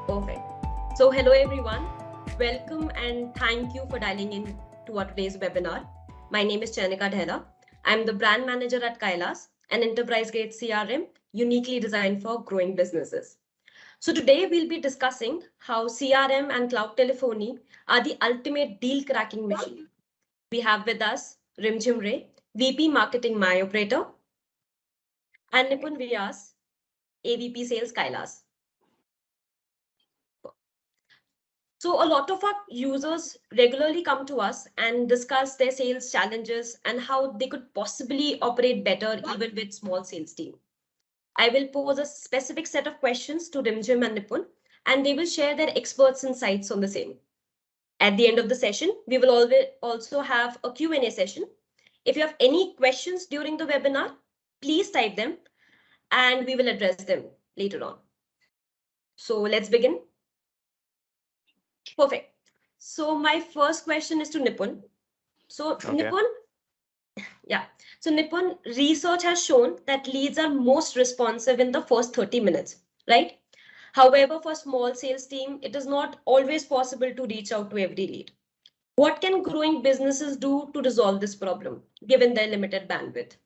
Perfect. So hello everyone. Welcome and thank you for dialing in to our today's webinar. My name is Chanika Dhela. I'm the brand manager at Kylas, an enterprise-grade CRM uniquely designed for growing businesses. So today we'll be discussing how CRM and cloud telephony are the ultimate deal cracking machine. We have with us Rimjim Ray, VP Marketing MyOperator, and Nipun Vyas, AVP Sales Kylas. So a lot of our users regularly come to us and discuss their sales challenges and how they could possibly operate better even with small sales team. I will pose a specific set of questions to Rimjim and Nipun, and they will share their experts' insights on the same. At the end of the session, we will also have a Q&A session. If you have any questions during the webinar, please type them and we will address them later on. So let's begin. Perfect. So my first question is to Nipun. So Nipun, Nipun, research has shown that leads are most responsive in the first 30 minutes, right? However, for small sales team, it is not always possible to reach out to every lead. What can growing businesses do to resolve this problem, given their limited bandwidth?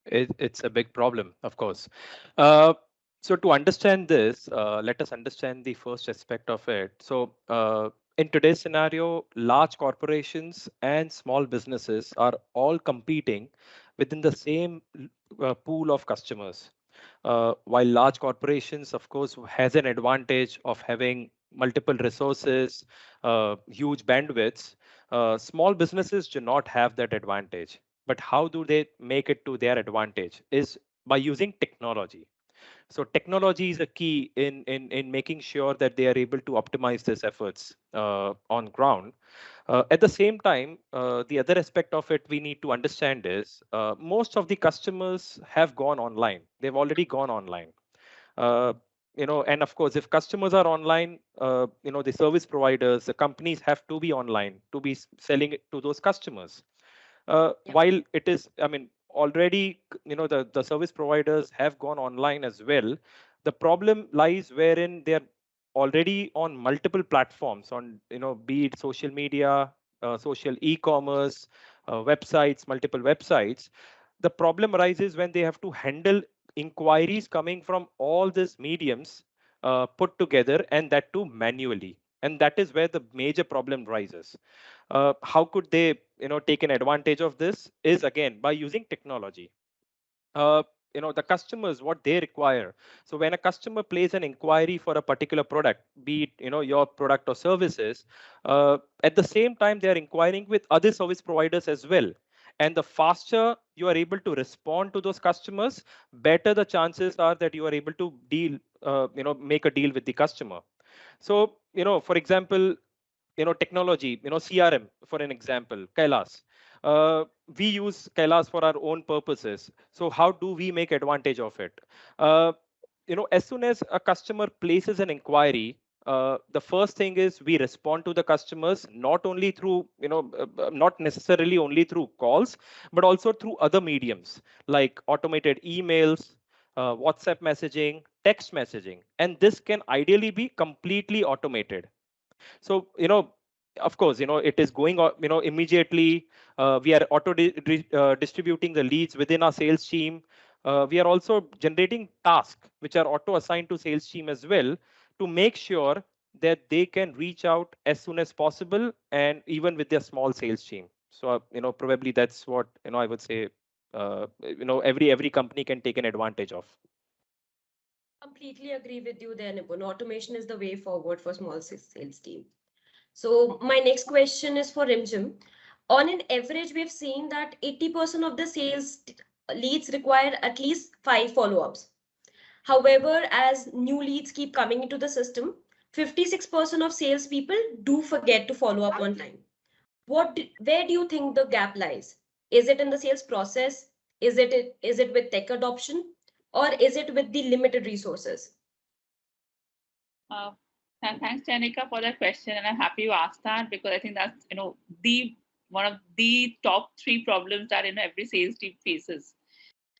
It's a big problem, of course. So to understand this, let us understand the first aspect of it. So in today's scenario, large corporations and small businesses are all competing within the same pool of customers. While large corporations, of course, has an advantage of having multiple resources, huge bandwidths, small businesses do not have that advantage. But how do they make it to their advantage is by using technology. So technology is a key in making sure that they are able to optimize these efforts on ground. At the same time, the other aspect of it we need to understand is most of the customers have gone online. They've already gone online. Uh, and of course, if customers are online, the service providers, the companies have to be online to be selling it to those customers. While it is, already, the service providers have gone online as well. The problem lies wherein they're already on multiple platforms on, be it social media, social e-commerce, websites, multiple websites. The problem arises when they have to handle inquiries coming from all these mediums put together, and that too manually. And that is where the major problem rises. How could they take an advantage of this is again by using technology. uh, the customers what they require. So when a customer places an inquiry for a particular product, be it your product or services, at the same time they are inquiring with other service providers as well. And the faster you are able to respond to those customers, better the chances are that you are able to make a deal with the customer. So for example, technology, CRM, for an example, Kylas. We use Kylas for our own purposes. So how do we make advantage of it? Uh, as soon as a customer places an inquiry, the first thing is we respond to the customers not only through, not necessarily only through calls, but also through other mediums like automated emails, WhatsApp messaging, text messaging, and this can ideally be completely automated. So of course it is going immediately. We are distributing the leads within our sales team. We are also generating tasks which are auto assigned to sales team as well, to make sure that they can reach out as soon as possible, and even with their small sales team. So probably that's what I would say every company can take an advantage of. Completely agree with you there, Nipun. Automation is the way forward for small sales team. So my next question is for Rimjim. On an average, we've seen that 80% of the sales leads require at least 5 follow-ups. However, as new leads keep coming into the system, 56% of salespeople do forget to follow up on time. Where do you think the gap lies? Is it in the sales process? Is it with tech adoption? Or is it with the limited resources? Thanks, Janika, for that question, and I'm happy you asked that, because I think that's the one of the top 3 problems that every sales team faces.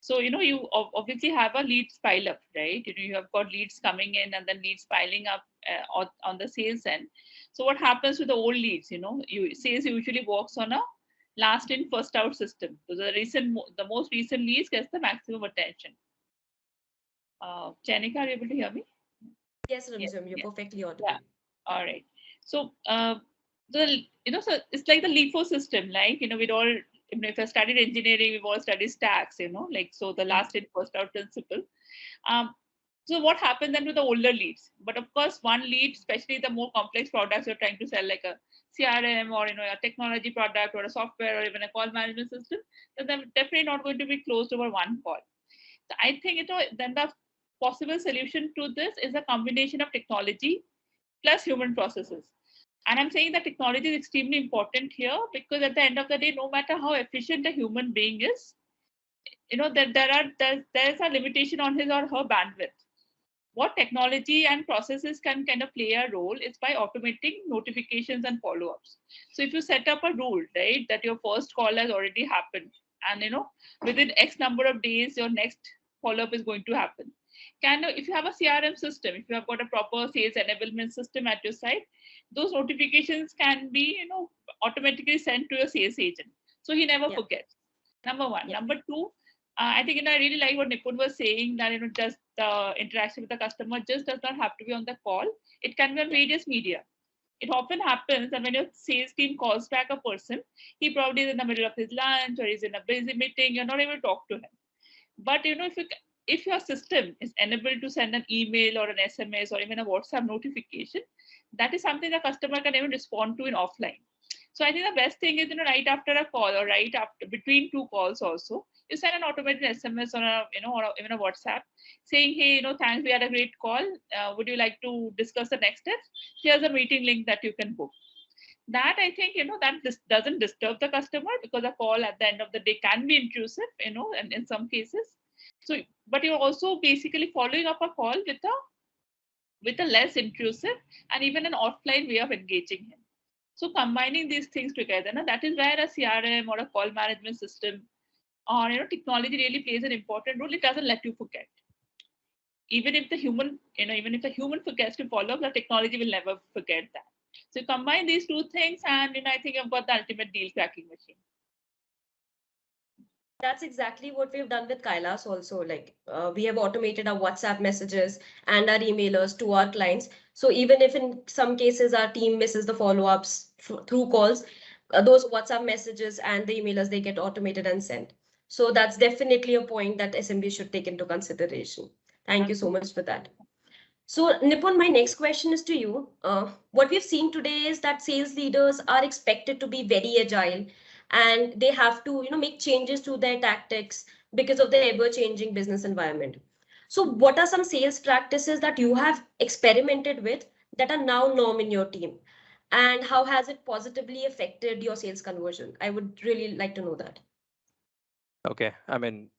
So, you obviously have a leads pile up, right? You have got leads coming in and then leads piling up on the sales end. So what happens with the old leads? Sales usually works on a last in, first out system. So the most recent leads gets the maximum attention. Chanika, are you able to hear me? Yes, Yes, Rimjam, you're yes. perfectly audible. Yeah. All right. So, so it's like the LIFO system, like, we'd all, if I studied engineering, we've all studied stacks, like, so the last in, first out principle. So what happens then to the older leads? But of course, one lead, especially the more complex products you're trying to sell, like a CRM or, a technology product or a software or even a call management system, then they're definitely not going to be closed over one call. So I think, then the possible solution to this is a combination of technology plus human processes. And I'm saying that technology is extremely important here because at the end of the day, no matter how efficient a human being is, that there's a limitation on his or her bandwidth. What technology and processes can kind of play a role is by automating notifications and follow-ups. So if you set up a rule, right, that your first call has already happened, and within X number of days, your next follow-up is going to happen. If you have a CRM system, if you have got a proper sales enablement system at your site, those notifications can be, automatically sent to your sales agent. So he never forgets. Number one. Number two, I think, I really like what Nipun was saying, that, just the interaction with the customer just does not have to be on the call. It can be on various media. It often happens that when your sales team calls back a person, he probably is in the middle of his lunch or he's in a busy meeting, you're not able to talk to him. But, if your system is enabled to send an email or an SMS or even a WhatsApp notification, that is something the customer can even respond to in offline. So I think the best thing is, right after a call or right after between two calls also, you send an automated SMS or or even a WhatsApp saying, hey, thanks, we had a great call. Would you like to discuss the next steps? Here's a meeting link that you can book. That, I think, that this doesn't disturb the customer, because a call at the end of the day can be intrusive, and in some cases. So, but you're also basically following up a call with a less intrusive and even an offline way of engaging him. So combining these things together, that is where a CRM or a call management system or technology really plays an important role. It doesn't let you forget. Even if the human forgets to follow up, the technology will never forget that. So combine these two things, and I think I've got the ultimate deal cracking machine. That's exactly what we've done with Kylas also. Like we have automated our WhatsApp messages and our emailers to our clients. So even if in some cases our team misses the follow-ups through calls, those WhatsApp messages and the emailers, they get automated and sent. So that's definitely a point that SMB should take into consideration. Thank you so much for that. So Nipun, my next question is to you. What we've seen today is that sales leaders are expected to be very agile, and they have to, make changes to their tactics because of the ever-changing business environment. So what are some sales practices that you have experimented with that are now norm in your team? And how has it positively affected your sales conversion? I would really like to know that. Okay, I mean,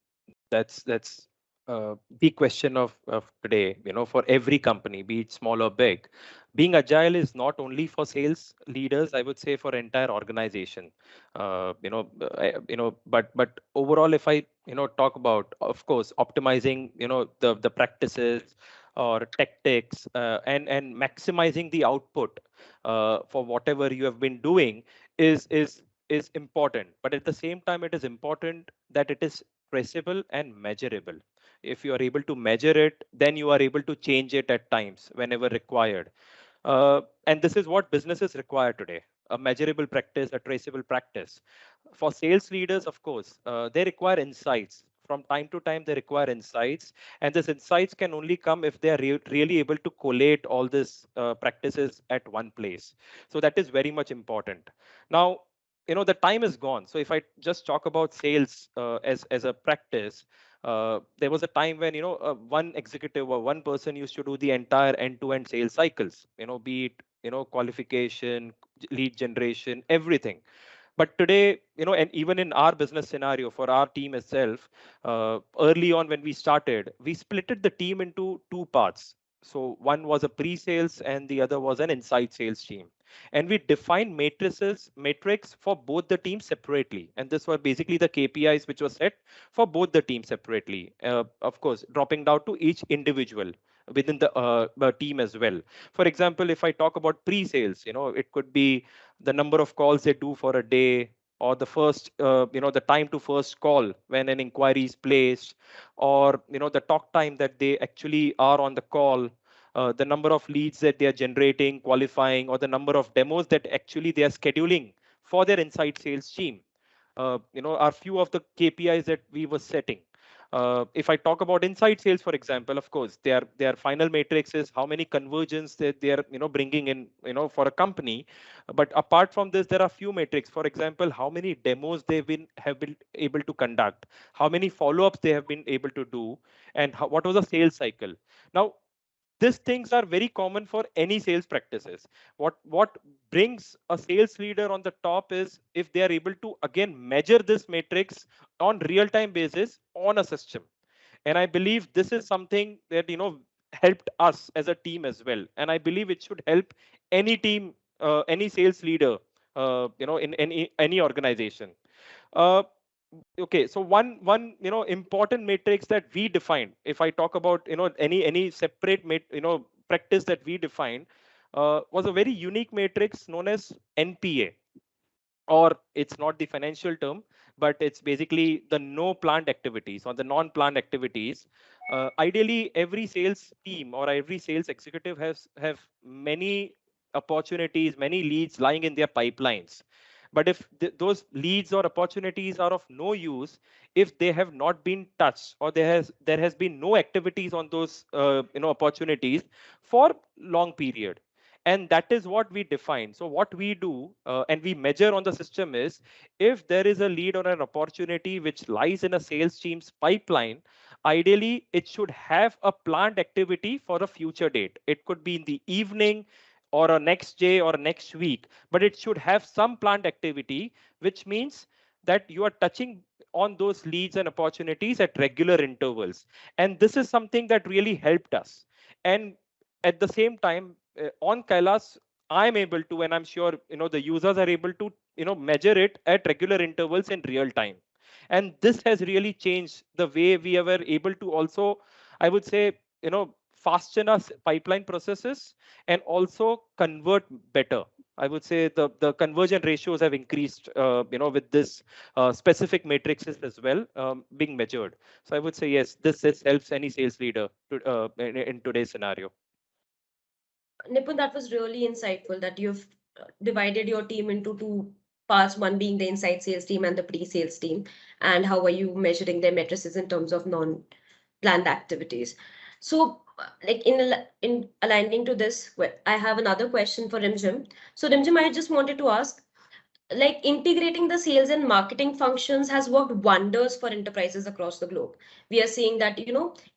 that's the question of today, for every company, be it small or big. Being agile is not only for sales leaders, I would say, for entire organization. But overall, if I talk about, of course, optimizing the practices or tactics, and maximizing the output for whatever you have been doing is important. But at the same time, it is important that it is traceable and measurable. If you are able to measure it, then you are able to change it at times whenever required. And this is what businesses require today: a measurable practice, a traceable practice. For sales leaders, of course, they require insights. From time to time, they require insights, and these insights can only come if they are really able to collate all these practices at one place. So that is very much important. Now, the time is gone. So if I just talk about sales as a practice, there was a time when one executive or one person used to do the entire end-to-end sales cycles, be it qualification, lead generation, everything. But today, and even in our business scenario for our team itself, early on when we started, we splitted the team into two parts. So one was a pre-sales and the other was an inside sales team. and we define matrix for both the teams separately. And this were basically the KPIs which were set for both the teams separately. Of course, dropping down to each individual within the team as well. For example, if I talk about pre-sales, it could be the number of calls they do for a day, or the first, the time to first call when an inquiry is placed, or the talk time that they actually are on the call, the number of leads that they are generating, qualifying, or the number of demos that actually they are scheduling for their inside sales team. Are few of the KPIs that we were setting. If I talk about inside sales, for example, of course, their final matrix is how many conversions that they are bringing in for a company. But apart from this, there are few metrics. For example, how many demos have been able to conduct, how many follow-ups they have been able to do, and what was the sales cycle. Now, these things are very common for any sales practices. What brings a sales leader on the top is if they are able to again measure this matrix on real time basis on a system. And I believe this is something that helped us as a team as well, and I believe it should help any team, any sales leader, in any organization. uh, okay, so one important matrix that we defined, if I talk about any separate practice that we defined, was a very unique matrix known as NPA. Or it's not the financial term, but it's basically the no planned activities or the non-planned activities. Ideally, every sales team or every sales executive have many opportunities, many leads lying in their pipelines. But if those leads or opportunities are of no use, if they have not been touched, or there has been no activities on those opportunities for long period, and that is what we define. So what we do, and we measure on the system, is if there is a lead or an opportunity which lies in a sales team's pipeline, ideally it should have a planned activity for a future date. It could be in the evening or a next day or next week, but it should have some planned activity, which means that you are touching on those leads and opportunities at regular intervals. And this is something that really helped us. And at the same time, on Kylas, I'm able to, and I'm sure the users are able to measure it at regular intervals in real time. And this has really changed the way we were able to also, I would say, fasten our pipeline processes and also convert better. I would say the conversion ratios have increased, with this specific matrices as well, being measured. So I would say yes, this helps any sales leader in today's scenario. Nipun, that was really insightful that you've divided your team into two parts, one being the inside sales team and the pre-sales team, and how are you measuring their matrices in terms of non-planned activities. So, like in aligning to this, I have another question for Rimjim. So, Rimjim, I just wanted to ask, like integrating the sales and marketing functions has worked wonders for enterprises across the globe. We are seeing that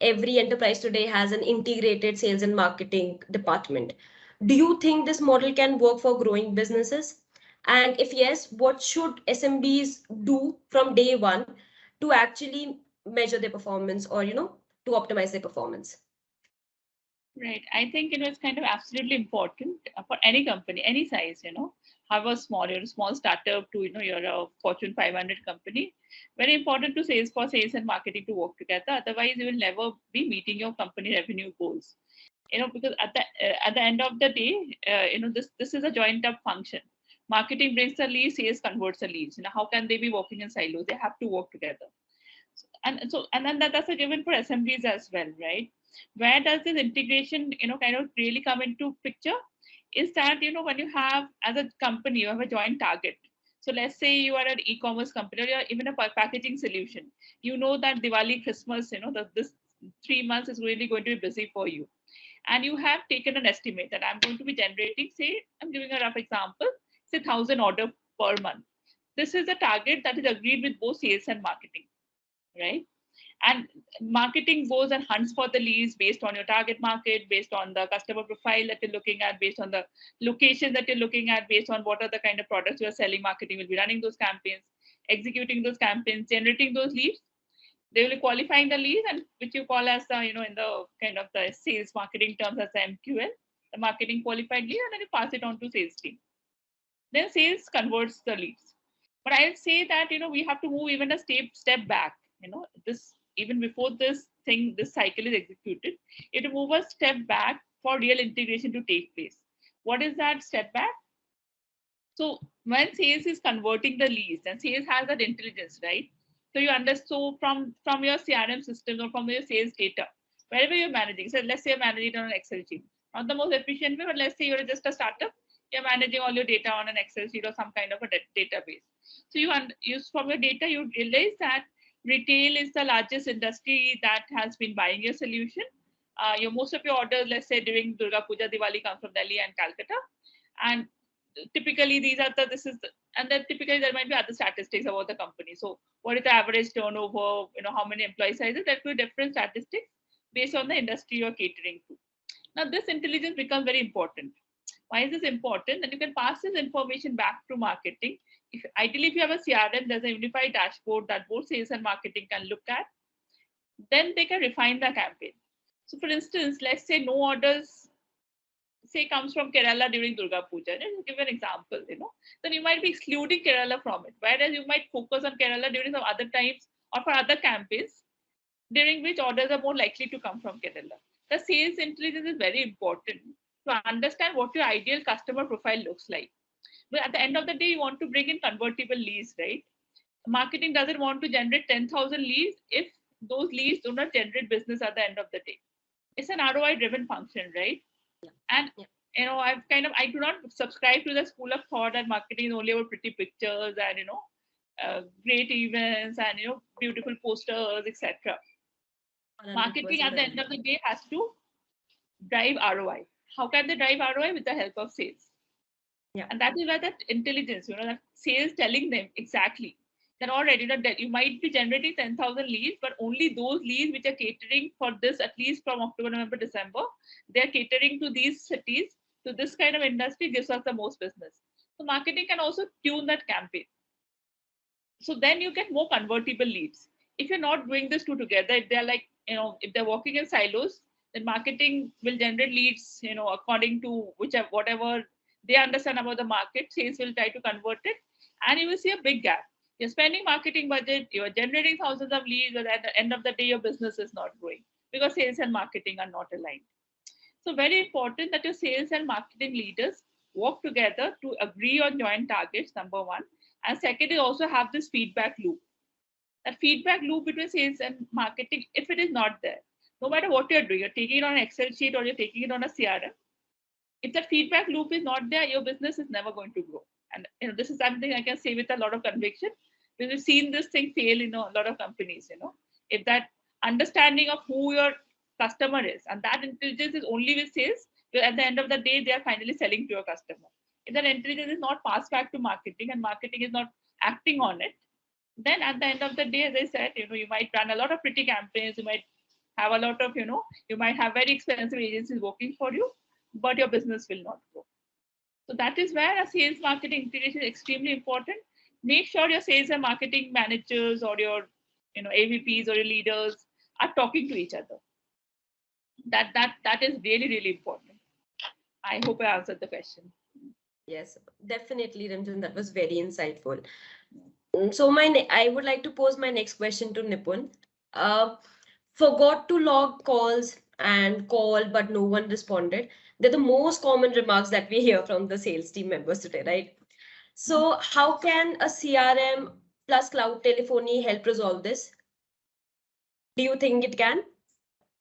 every enterprise today has an integrated sales and marketing department. Do you think this model can work for growing businesses? And if yes, what should SMBs do from day one to actually measure their performance, or to optimize their performance? Right. I think it's kind of absolutely important for any company, any size, however small, you're a small startup to you're a Fortune 500 company. Very important to sales and marketing to work together. Otherwise, you will never be meeting your company revenue goals. Because at the end of the day, this is a joint up function. Marketing brings the lead, sales converts the leads. How can they be working in silos? They have to work together. And then that's a given for SMBs as well, right? Where does this integration kind of really come into picture is that when you have, as a company, you have a joint target. So let's say you are an e-commerce company, or you're even a packaging solution. That Diwali, Christmas, this 3 months is really going to be busy for you, and you have taken an estimate that I'm going to be generating, say, I'm giving a rough example, say 1,000 order per month. This is a target that is agreed with both sales and marketing, right? And marketing goes and hunts for the leads based on your target market, based on the customer profile that you're looking at, based on the location that you're looking at, based on what are the kind of products you're selling. Marketing will be running those campaigns, executing those campaigns, generating those leads. They will be qualifying the leads, and which you call as the in the kind of the sales marketing terms as the MQL. the marketing qualified lead, and then you pass it on to sales team. Then sales converts the leads. But I would say that we have to move even a step back. This even before this cycle is executed, it will move a step back for real integration to take place. What is that step back? So when sales is converting the leads, and sales has that intelligence, right? So you understand, so from your CRM system or from your sales data, wherever you're managing. So let's say you're managing on an Excel sheet, not the most efficient way, but let's say you're just a startup, you're managing all your data on an Excel sheet or some kind of a database. So you use from your data, you realize that retail is the largest industry that has been buying your solution. Most of your orders, let's say during Durga Puja, Diwali, come from Delhi and Calcutta, and typically and then typically there might be other statistics about the company. So what is the average turnover, how many employee sizes, that could be different statistics based on the industry you're catering to. Now this intelligence becomes very important. Why is this important? Then you can pass this information back to marketing. Ideally, if you have a CRM, there's a unified dashboard that both sales and marketing can look at. Then they can refine the campaign. So for instance, let's say no orders comes from Kerala during Durga Puja. Just give an example, then you might be excluding Kerala from it. Whereas you might focus on Kerala during some other times or for other campaigns during which orders are more likely to come from Kerala. The sales intelligence is very important to understand what your ideal customer profile looks like. But at the end of the day, you want to bring in convertible leads, right? Marketing doesn't want to generate 10,000 leads if those leads do not generate business at the end of the day. It's an ROI driven function, right? Yeah. And I do not subscribe to the school of thought that marketing is only about pretty pictures and great events and beautiful posters, etc. Marketing at the end of the day has to drive ROI. How can they drive ROI? With the help of sales. Yeah. And that is where that intelligence, that sales telling them exactly that already that you might be generating 10,000 leads, but only those leads which are catering for this, at least from October, November, December, they're catering to these cities, to this kind of industry, gives us the most business. So marketing can also tune that campaign. So then you get more convertible leads. If you're not doing this two together, if they're like, if they're working in silos, then marketing will generate leads, according to whatever they understand about the market. Sales will try to convert it, and you will see a big gap. You're spending marketing budget, you're generating thousands of leads, but at the end of the day, your business is not growing because sales and marketing are not aligned. So very important that your sales and marketing leaders work together to agree on joint targets, number one. And second, you also have this feedback loop. That feedback loop between sales and marketing, if it is not there, no matter what you're doing, you're taking it on an Excel sheet or you're taking it on a CRM, if that feedback loop is not there, your business is never going to grow. And this is something I can say with a lot of conviction, because we've seen this thing fail in a lot of companies. If that understanding of who your customer is, and that intelligence is only with sales, at the end of the day, they are finally selling to your customer. If that intelligence is not passed back to marketing and marketing is not acting on it, then at the end of the day, as I said, you might run a lot of pretty campaigns, you might have a lot of, you might have very expensive agencies working for you, but your business will not grow. So that is where a sales marketing integration is extremely important. Make sure your sales and marketing managers or your AVPs or your leaders are talking to each other. That is really, really important. I hope I answered the question. Yes, definitely, Ranjan. That was very insightful. So I would like to pose my next question to Nipun. Forgot to log calls and call, but no one responded. They're the most common remarks that we hear from the sales team members today, right? So how can a CRM plus cloud telephony help resolve this? Do you think it can?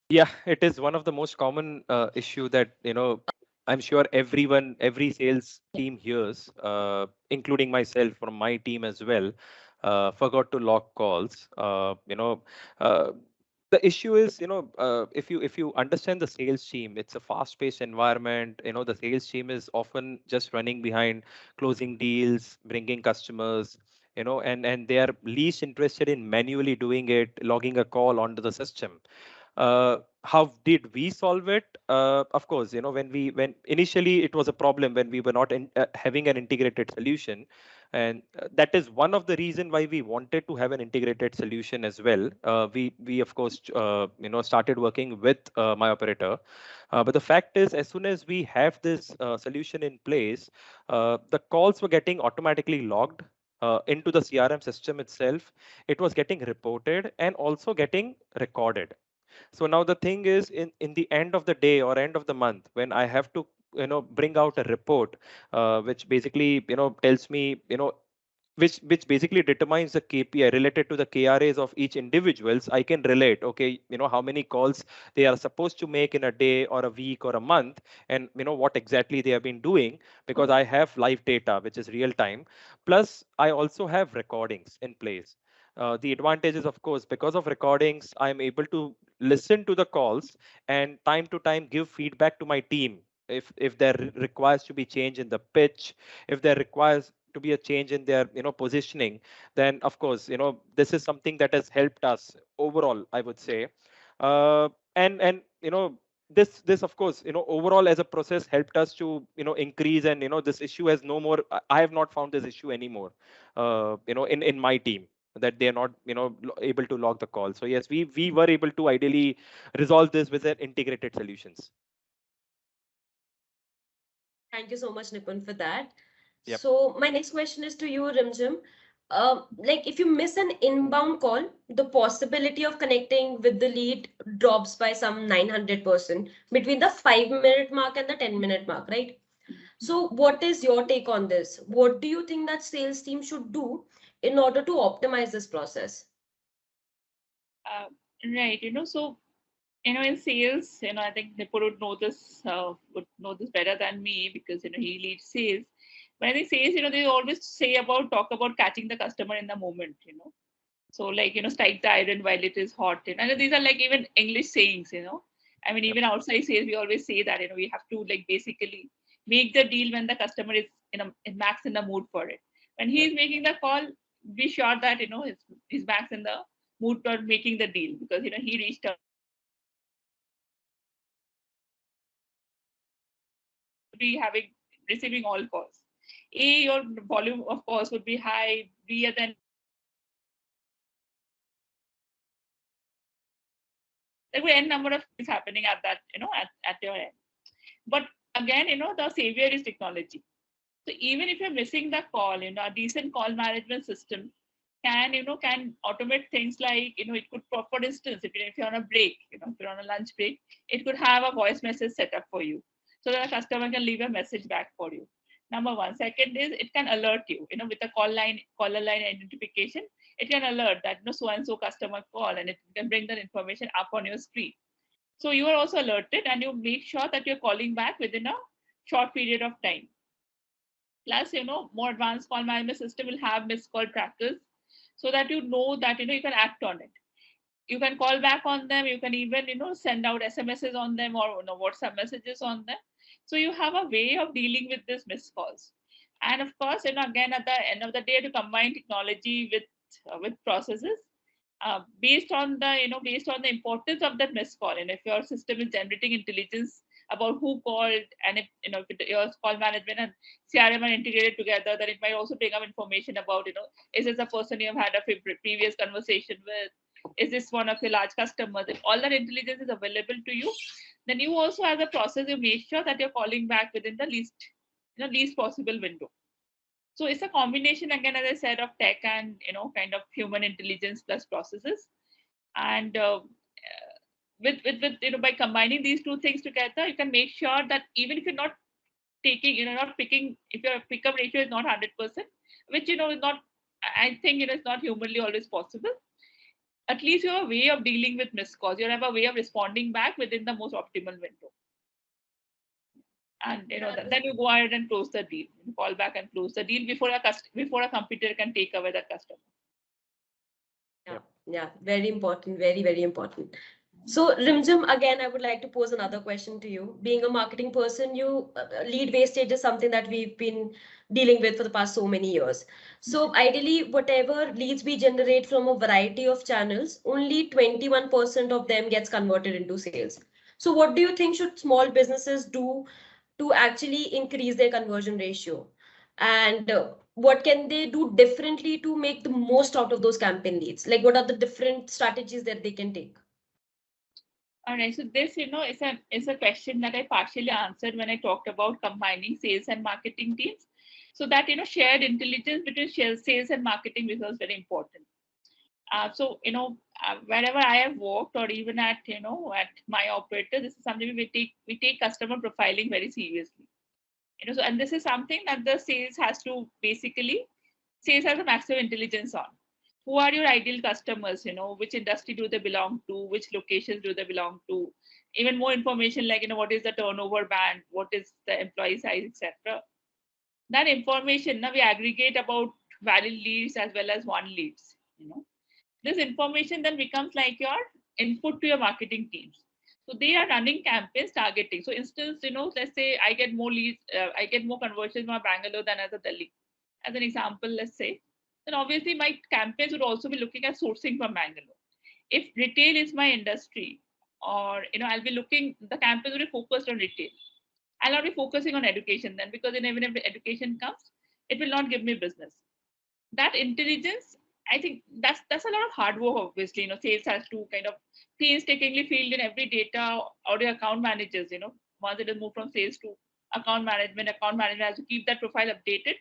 Yeah, it is one of the most common issue that I'm sure every sales team hears, including myself from my team as well. Forgot to log calls. The issue is, if you understand the sales team, it's a fast-paced environment. The sales team is often just running behind closing deals, bringing customers. And they are least interested in manually doing it, logging a call onto the system. How did we solve it? Of course, when initially it was a problem when we were not having an integrated solution. And that is one of the reason why we wanted to have an integrated solution as well. We of course started working with MyOperator, but the fact is, as soon as we have this solution in place, the calls were getting automatically logged into the CRM system itself. It was getting reported and also getting recorded. So now the thing is, in the end of the day or end of the month, when I have to bring out a report, which basically tells me which basically determines the KPI related to the KRAs of each individuals, I can relate, okay, how many calls they are supposed to make in a day or a week or a month, and what exactly they have been doing, because I have live data, which is real time. Plus, I also have recordings in place. The advantage is, of course, because of recordings, I'm able to listen to the calls and time to time give feedback to my team if there requires to be change in the pitch, if there requires to be a change in their positioning, then of course this is something that has helped us overall, I would say. And this of course overall as a process helped us to increase, and this issue has no more, I have not found this issue anymore in my team, that they are not able to log the call. So yes, we were able to ideally resolve this with their integrated solutions. Thank you so much, Nipun, for that. Yep. So my next question is to you, Rimjim. Like if you miss an inbound call, the possibility of connecting with the lead drops by some 900% between the 5-minute mark and the 10-minute mark, right? So what is your take on this? What do you think that sales team should do in order to optimize this process? Right, so in sales, I think Nipur would know this better than me, because he leads sales. When they sales, they always talk about catching the customer in the moment. So like strike the iron while it is hot. And these are like even English sayings. I mean, even outside sales, we always say that we have to like basically make the deal when the customer is max in the mood for it. When he is making the call, be sure that he's max in the mood for making the deal, because he reached out. Be receiving all calls. A, your volume of calls would be high. B, and then there will be n number of things happening at that at your end. But again, the savior is technology. So even if you're missing the call, a decent call management system can automate things like it could, for instance, if you're on a break, if you're on a lunch break, it could have a voice message set up for you, so that a customer can leave a message back for you. Number one. Second is it can alert you, with a caller line identification. It can alert that so and so customer call, and it can bring that information up on your screen. So you are also alerted, and you make sure that you're calling back within a short period of time. Plus, more advanced call management system will have missed call trackers, so that that you can act on it. You can call back on them. You can even send out SMSs on them, or WhatsApp messages on them. So you have a way of dealing with these missed calls. And of course, again, at the end of the day, to combine technology with processes, based on the importance of that missed call. And if your system is generating intelligence about who called, and if your call management and CRM are integrated together, then it might also bring up information about is this a person you have had a previous conversation with? Is this one of your large customers? If all that intelligence is available to you, then you also, as a process, you make sure that you're calling back within the least possible window. So it's a combination, again, as I said, of tech and kind of human intelligence plus processes. And with by combining these two things together, you can make sure that even if you're not taking, not picking, if your pickup ratio is not 100%, which is not, I think it's not humanly always possible. At least you have a way of dealing with missed calls. You have a way of responding back within the most optimal window. And then you go ahead and close the deal. You call back and close the deal before a computer can take away that customer. Yeah, very important, very, very important. So Rimjim, again, I would like to pose another question to you. Being a marketing person, lead wastage is something that we've been dealing with for the past so many years. So ideally, whatever leads we generate from a variety of channels, only 21% of them gets converted into sales. So what do you think should small businesses do to actually increase their conversion ratio? And what can they do differently to make the most out of those campaign leads? Like, what are the different strategies that they can take? All right, so this, is a question that I partially answered when I talked about combining sales and marketing teams. So that, shared intelligence between sales and marketing becomes very important. So, wherever I have worked, or even at, at MyOperator, this is something we take customer profiling very seriously. So, and this is something that the sales has a maximum intelligence on. Who are your ideal customers? Which industry do they belong to? Which locations do they belong to? Even more information like, what is the turnover band? What is the employee size, etc. That information, now we aggregate about valid leads as well as warm leads. This information then becomes like your input to your marketing teams. So they are running campaigns targeting. So instance, let's say I get more leads, I get more conversions from Bangalore than as a Delhi. As an example, let's say, then obviously my campaigns would also be looking at sourcing from Bangalore. If retail is my industry, or I'll be looking, the campaigns will be focused on retail. I'll not be focusing on education then, because even if the education comes, it will not give me business. That intelligence, I think that's a lot of hard work. Obviously, sales has to kind of painstakingly fill in every data, or the account managers, once it is moved from sales to account management has to keep that profile updated.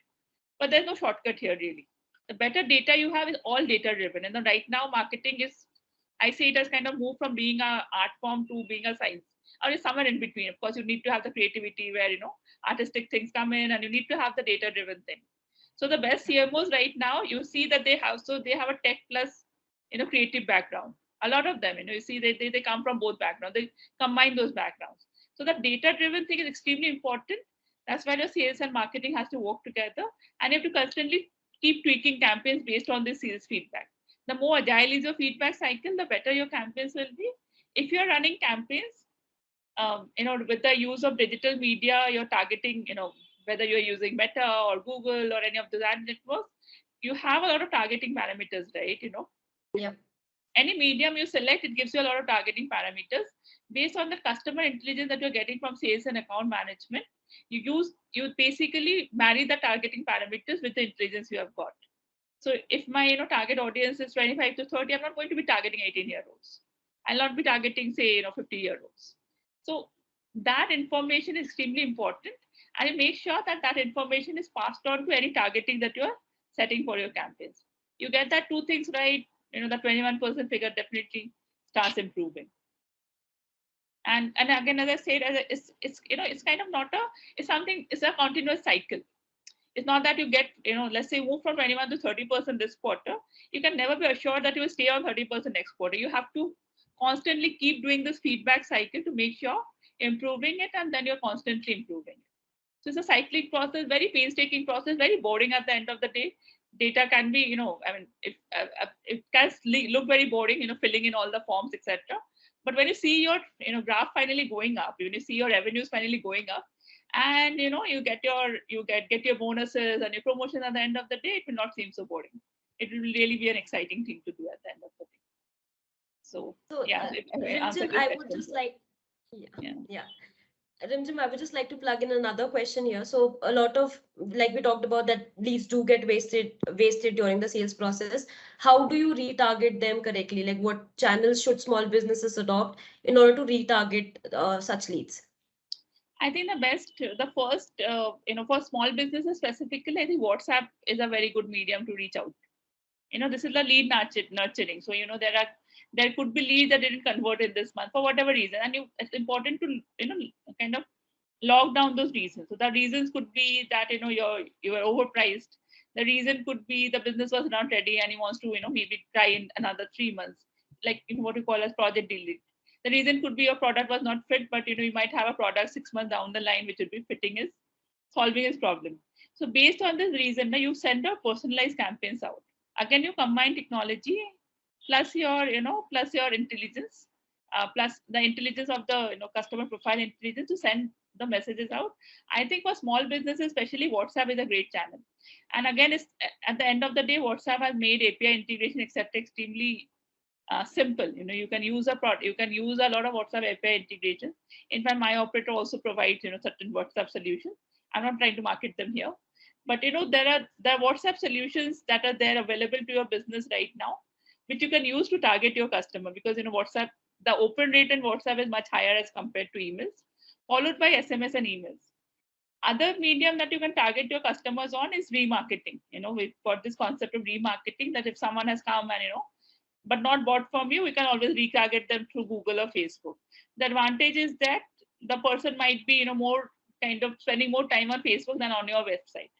But there's no shortcut here really. The better data you have is all data driven. And then right now marketing is, I say it has kind of moved from being a art form to being a science, or is somewhere in between. Of course, you need to have the creativity where, artistic things come in, and you need to have the data driven thing. So the best CMOs right now, you see that they have a tech plus, creative background. A lot of them, you see they come from both backgrounds. They combine those backgrounds. So the data driven thing is extremely important. That's why your sales and marketing has to work together, and you have to constantly keep tweaking campaigns based on the sales feedback. The more agile is your feedback cycle, the better your campaigns will be. If you're running campaigns, with the use of digital media, you're targeting, whether you're using Meta or Google or any of those ad networks, you have a lot of targeting parameters, right? Yeah. Any medium you select, it gives you a lot of targeting parameters based on the customer intelligence that you're getting from sales and account management. You basically marry the targeting parameters with the intelligence you have got. So if my target audience is 25 to 30, I'm not going to be targeting 18-year-olds. I'll not be targeting, say, 50-year-olds. So that information is extremely important, and you make sure that that information is passed on to any targeting that you're setting for your campaigns. You get that two things right, the 21% figure definitely starts improving. And again, as I said, it's kind of not it's a continuous cycle. It's not that you get, let's say move from 21 to 30% this quarter. You can never be assured that you will stay on 30% next quarter. You have to constantly keep doing this feedback cycle to make sure improving it, and then you're constantly improving it. So it's a cyclic process, very painstaking process, very boring at the end of the day. Data can be, it can look very boring, filling in all the forms, etc. But when you see your, graph finally going up, when you see your revenues finally going up, and you get your bonuses and your promotion at the end of the day, it will not seem so boring. It will really be an exciting thing to do at the end of the day. So yeah, Rimjim, I would just like, Rimjim, I would just like to plug in another question here. So a lot of, like we talked about, that leads do get wasted during the sales process. How do you retarget them correctly? Like, what channels should small businesses adopt in order to retarget such leads? I think the first, for small businesses specifically, I think WhatsApp is a very good medium to reach out. This is the lead nurturing. So, there could be leads that didn't convert in this month for whatever reason. And it's important to, kind of log down those reasons. So the reasons could be that, you were overpriced. The reason could be the business was not ready and he wants to, maybe try in another 3 months, like what you call as project delay. The reason could be your product was not fit, but you might have a product 6 months down the line which would be solving his problem. So based on this reason, now you send a personalized campaigns out. Again, you combine technology plus your intelligence, plus the intelligence of the customer profile intelligence to send the messages out. I think for small businesses, especially, WhatsApp is a great channel. And again, it's at the end of the day, WhatsApp has made API integration etc. extremely simple. You can use a lot of WhatsApp API integration. In fact, MyOperator also provides certain WhatsApp solutions. I'm not trying to market them here, But there are WhatsApp solutions that are there available to your business right now, which you can use to target your customer, because WhatsApp, the open rate in WhatsApp is much higher as compared to emails, followed by SMS and emails. Other medium that you can target your customers on is remarketing. We've got this concept of remarketing, that if someone has come and but not bought from you, we can always retarget them through Google or Facebook. The advantage is that the person might be more kind of spending more time on Facebook than on your website.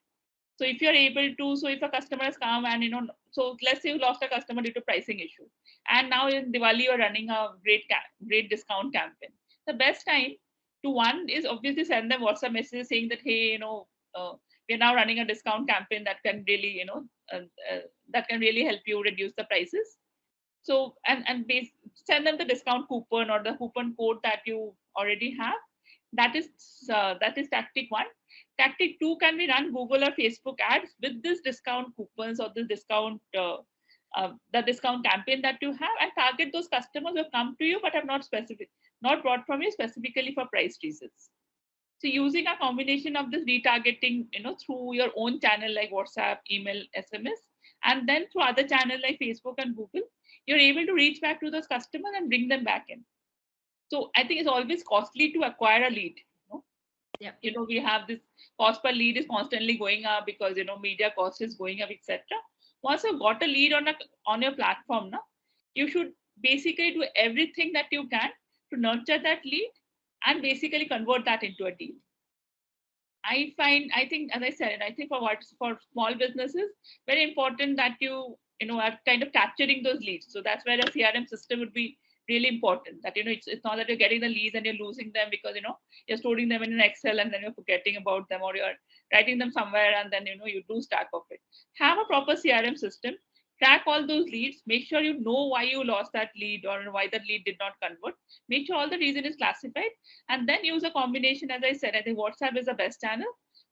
So if you're able to, so if a customer has come and so let's say you lost a customer due to pricing issue, and now in Diwali you're running a great discount campaign. The best time to, one is obviously send them WhatsApp messages saying that, hey, we're now running a discount campaign that can really that can really help you reduce the prices. So send them the discount coupon or the coupon code that you already have. That is tactic one. Tactic two can be run Google or Facebook ads with this discount coupons or the discount campaign that you have, and target those customers who have come to you but have not bought from you specifically for price reasons. So using a combination of this retargeting, through your own channel like WhatsApp, email, SMS, and then through other channels like Facebook and Google, you're able to reach back to those customers and bring them back in. So I think it's always costly to acquire a lead. Yeah. We have this cost per lead is constantly going up because media cost is going up, etc. Once you've got a lead on your platform, you should basically do everything that you can to nurture that lead and basically convert that into a deal. I think, as I said, I think for small businesses, very important that you are kind of capturing those leads. So that's where a CRM system would be really important. That it's not that you're getting the leads and you're losing them because you're storing them in an Excel and then you're forgetting about them, or you're writing them somewhere and then you lose track of it. Have a proper CRM system. Track all those leads. Make sure you know why you lost that lead or why that lead did not convert. Make sure all the reason is classified, and then use a combination. As I said, I think WhatsApp is the best channel,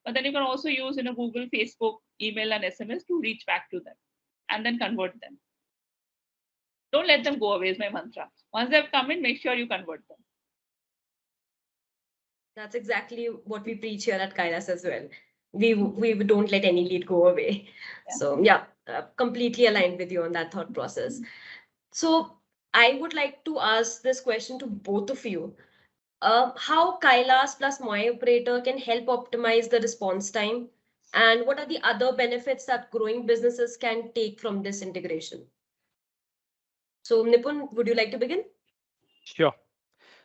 but then you can also use Google, Facebook, email, and SMS to reach back to them and then convert them. Don't let them go away is my mantra. Once they've come in, make sure you convert them. That's exactly what we preach here at Kylas as well. We don't let any lead go away. Yeah. So yeah, completely aligned with you on that thought process. So I would like to ask this question to both of you. How Kylas plus MyOperator can help optimize the response time, and what are the other benefits that growing businesses can take from this integration? So Nipun, would you like to begin? Sure.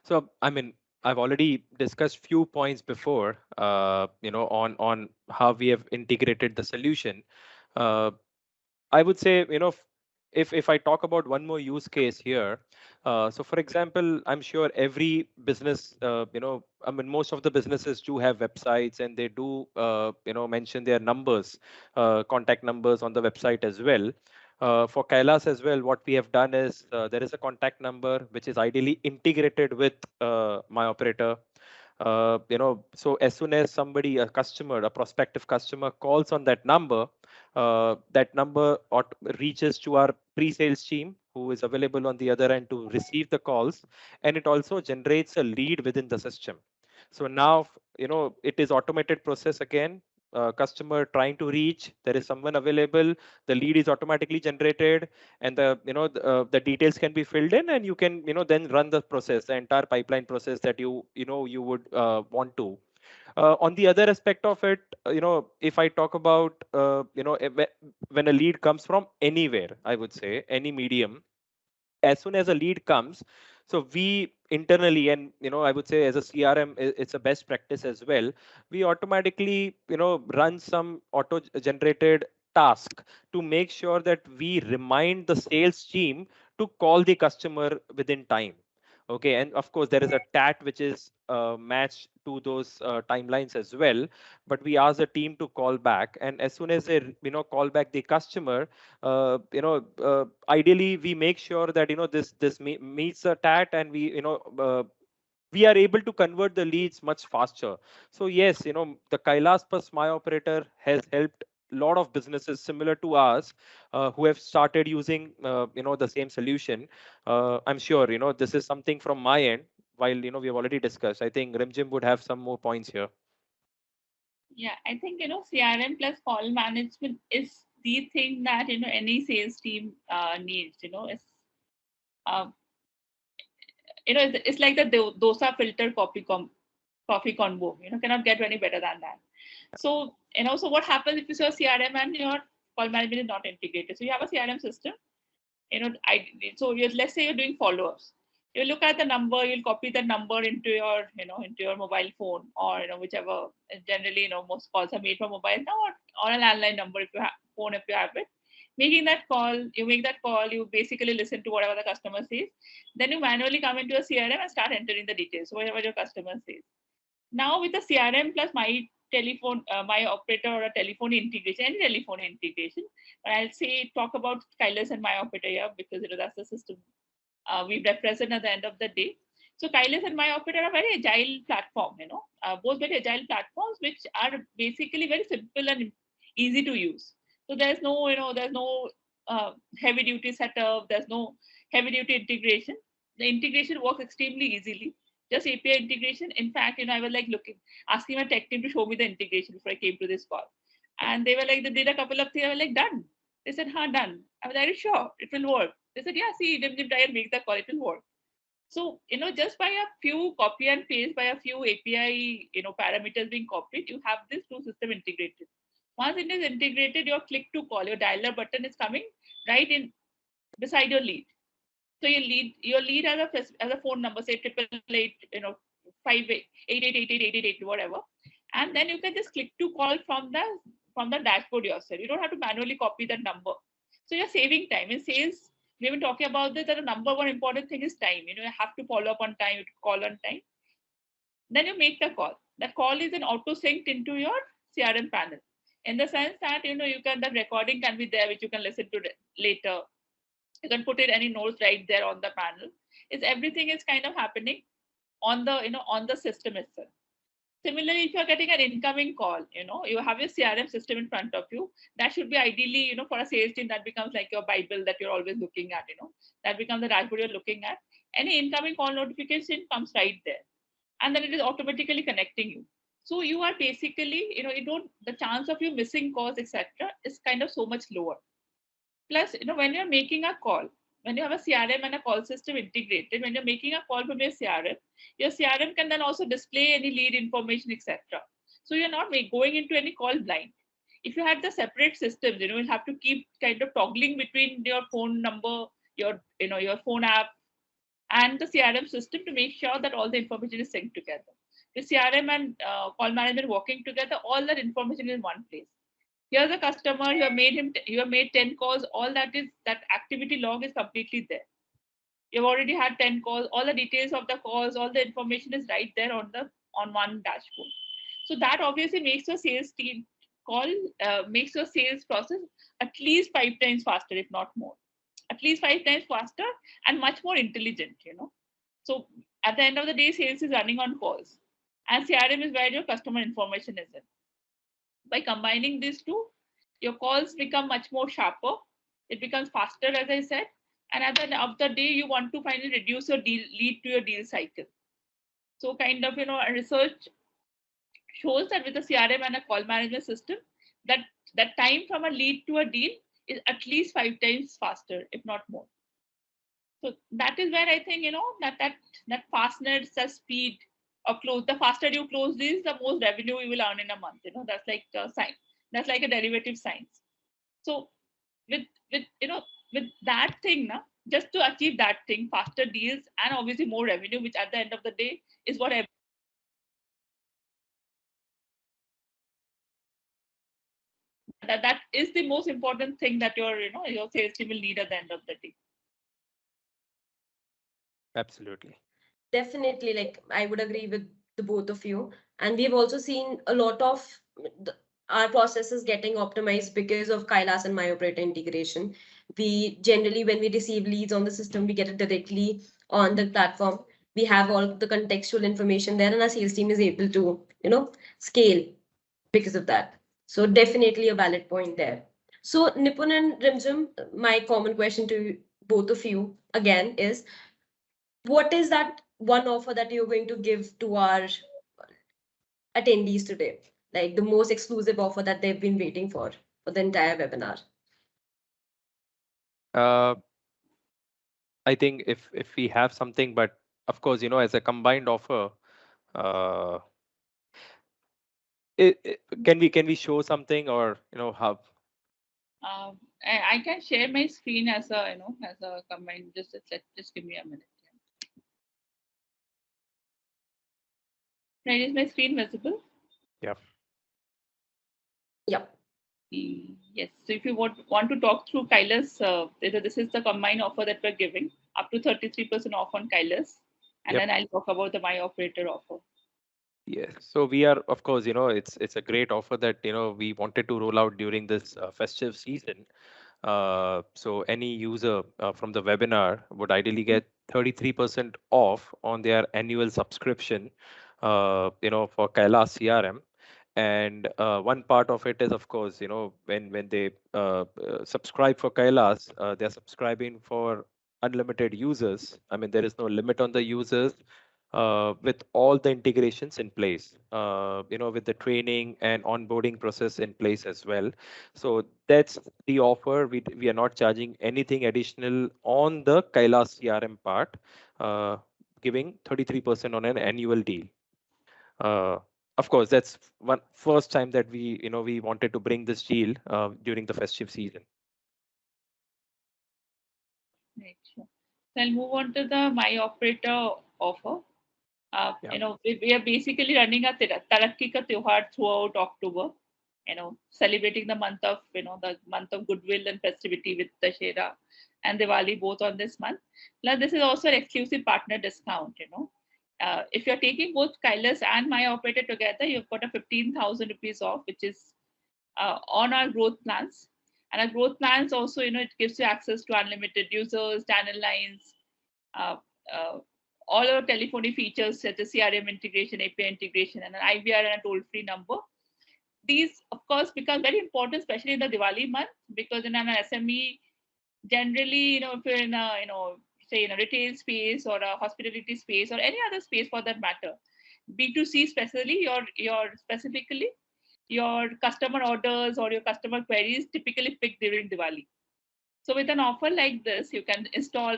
So, I mean, I've already discussed few points before, on how we have integrated the solution. I would say, if I talk about one more use case here, so for example, I'm sure every business, I mean, most of the businesses do have websites, and they do, mention their numbers, contact numbers on the website as well. For Kylas as well, what we have done is there is a contact number which is ideally integrated with MyOperator. So as soon as a customer, a prospective customer calls on that number reaches to our pre-sales team, who is available on the other end to receive the calls, and it also generates a lead within the system. So now, it is automated process again. Customer trying to reach, there is someone available, the lead is automatically generated, and the details can be filled in, and you can then run the process, the entire pipeline process that you would want to. On the other aspect of it, if I talk about when a lead comes from anywhere, I would say any medium, as soon as a lead comes, so we internally, and I would say as a CRM, it's a best practice as well, we automatically run some auto generated task to make sure that we remind the sales team to call the customer within time. Okay, and of course there is a tat which is matched to those timelines as well, but we ask the team to call back, and as soon as they call back the customer, ideally we make sure that this meets the tat, and we are able to convert the leads much faster. So yes, the Kylas plus MyOperator has helped a lot of businesses similar to us who have started using the same solution. I'm sure this is something from my end. While we have already discussed, I think Rimjim would have some more points here. Yeah, I think, CRM plus call management is the thing that, any sales team needs, it's, uh, it's like the dosa filter coffee combo, cannot get any better than that. So, so what happens if you see a CRM and your call management is not integrated? So you have a CRM system, so let's say you're doing follow-ups. You look at the number, you'll copy the number into your, into your mobile phone, or whichever. Generally, most calls are made from mobile now, or a landline number if you have phone, if you have it. Making that call, you make that call, you basically listen to whatever the customer says. Then you manually come into a CRM and start entering the details, whatever your customer says. Now with the CRM plus MyOperator or a telephone integration, any telephone integration, I'll talk about Kylas and MyOperator here because that's the system we represent at the end of the day. So Kylas and MyOperator are very agile platform, both very agile platforms which are basically very simple and easy to use. So there's no heavy duty setup, there's no heavy duty integration. The integration works extremely easily. Just API integration. In fact, I was like asking my tech team to show me the integration before I came to this call. And they were like, they did a couple of things. I was like, done. They said, done. I was like, sure, it will work. They said, yeah, see, try and make the call, it will work. So, just by a few copy and paste, by a few API, parameters being copied, you have this two system integrated. Once it is integrated, your click to call, your dialer button is coming right in beside your lead. So your lead as a phone number, say 888, 58888888, whatever, and then you can just click to call from the dashboard yourself. You don't have to manually copy that number. So you're saving time. In sales, we've been talking about this, that the number one important thing is time. You have to follow up on time, you call on time. Then you make the call. That call is an auto synced into your CRM panel. In the sense that the recording can be there, which you can listen to later. You can put in any notes right there on the panel. Everything is kind of happening on the on the system itself. Similarly, if you're getting an incoming call, you have your CRM system in front of you. That should be ideally, for a sales team, that becomes like your Bible that you're always looking at. That becomes the dashboard you're looking at. Any incoming call notification comes right there, and then it is automatically connecting you. So you are basically, the chance of you missing calls, etc., is kind of so much lower. Plus, when you're making a call, when you have a CRM and a call system integrated, when you're making a call from your CRM can then also display any lead information, etc. So you're not going into any call blind. If you had the separate systems, you'll have to keep kind of toggling between your phone number, your phone app, and the CRM system to make sure that all the information is synced together. The CRM and call management working together, all that information is in one place. Here's a customer, you have made 10 calls, all that activity log is completely there. You've already had 10 calls, all the details of the calls, all the information is right there on one dashboard. So that obviously makes your sales team makes your sales process at least 5 times faster, if not more. At least 5 times faster and much more intelligent, So at the end of the day, sales is running on calls. And CRM is where your customer information is in. By combining these two, your calls become much more sharper. It becomes faster, as I said. And at the end of the day, you want to finally reduce your lead to your deal cycle. So kind of, research shows that with a CRM and a call management system, that time from a lead to a deal is at least 5 times faster, if not more. So that is where I think, that fastness, the speed of close, the faster you close this, the most revenue you will earn in a month. That's like a science. That's like a derivative science. So with that thing, just to achieve that thing, faster deals and obviously more revenue, which at the end of the day is what that is the most important thing that your sales team will need at the end of the day. Absolutely. Definitely, like I would agree with the both of you. And we've also seen a lot of our processes getting optimized because of Kylas and MyOperator integration. We generally, when we receive leads on the system, we get it directly on the platform. We have all the contextual information there, and our sales team is able to, scale because of that. So definitely a valid point there. So Nipun and Rimjam, my common question to both of you again is, what is that one offer that you're going to give to our attendees today? like the most exclusive offer that they've been waiting for the entire webinar? I think if we have something, but of course, as a combined offer, uh, can we show something, or how? I can share my screen as a as a combined. Just give me a minute. Right, is my screen visible? Yeah. Yep. Yes. So if you want to talk through Kylas, this is the combined offer that we're giving, up to 33% off on Kylas, and Yep. then I'll talk about the MyOperator offer. Yes. So we are, of course, it's a great offer that we wanted to roll out during this festive season. So any user from the webinar would ideally get 33% off on their annual subscription, for Kylas CRM. And one part of it is, of course, when they subscribe for Kylas, they're subscribing for unlimited users. I mean, there is no limit on the users, with all the integrations in place, with the training and onboarding process in place as well. So that's the offer. We are not charging anything additional on the Kylas CRM part, uh, giving 33% on an annual deal. Of course, that's one first time that we wanted to bring this deal during the festive season. Right. Sure. So I'll move on to the MyOperator offer. Yeah. We are basically running a Tarakki Ka Tyohar throughout October. Celebrating the month of the month of goodwill and festivity with Dashera and Diwali both on this month. Now this is also an exclusive partner discount. If you're taking both Kylas and MyOperator together, you've got a 15,000 rupees off, which is on our growth plans. And our growth plans also, it gives you access to unlimited users, channel lines, uh, uh, all our telephony features such as CRM integration, API integration, and an IVR and a toll-free number. These, of course, become very important, especially in the Diwali month, because in an SME, generally, if you're in a, say in a retail space or a hospitality space or any other space for that matter, B2C especially, specifically your customer orders or your customer queries typically pick during Diwali. So with an offer like this, you can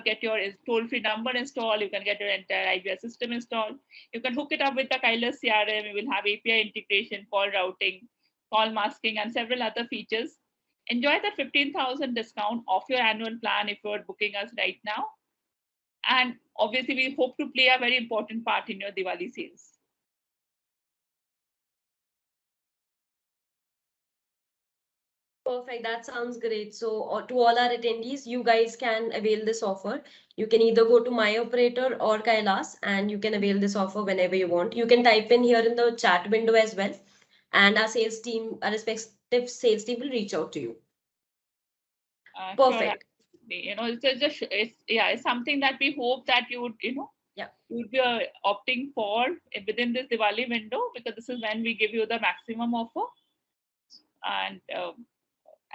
get your toll-free number installed, you can get your entire IVR system installed, you can hook it up with the Kylas CRM, you will have API integration, call routing, call masking, and several other features. Enjoy that 15,000 discount off your annual plan if you're booking us right now. And obviously, we hope to play a very important part in your Diwali sales. Perfect. That sounds great. So to all our attendees, you guys can avail this offer. You can either go to MyOperator or Kylas, and you can avail this offer whenever you want. You can type in here in the chat window as well, and our sales team, our respective sales team will reach out to you. Perfect. Sure, it's something that we hope that you would, you would be opting for within this Diwali window, because this is when we give you the maximum offer. And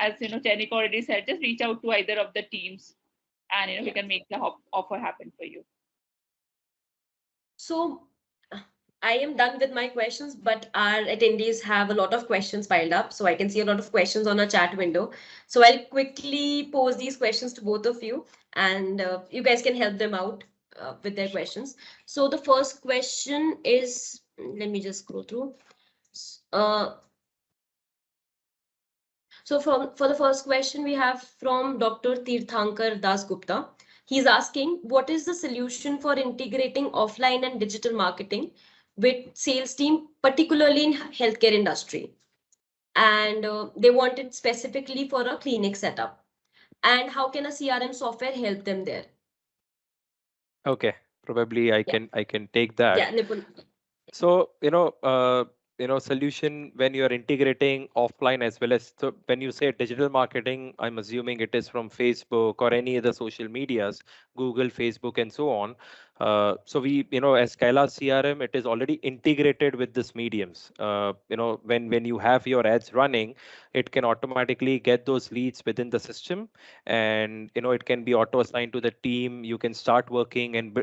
as Janik already said, just reach out to either of the teams, and we can make the offer happen for you. So I am done with my questions, but our attendees have a lot of questions piled up. So I can see a lot of questions on our chat window. So I'll quickly pose these questions to both of you, and you guys can help them out with their questions. So the first question is, let me just scroll through. So for the first question, we have from Dr. Tirthankar Das Gupta. He's asking, what is the solution for integrating offline and digital marketing with sales team, particularly in healthcare industry? And they want it specifically for a clinic setup. And how can a CRM software help them there? Okay, probably I can take that. Yeah, Nipun. So solution when you are integrating offline as well as, so when you say digital marketing, I'm assuming it is from Facebook or any other social medias, Google, Facebook, and so on. So we, as Kylas CRM, it is already integrated with this mediums. When you have your ads running, it can automatically get those leads within the system, and it can be auto assigned to the team. You can start working and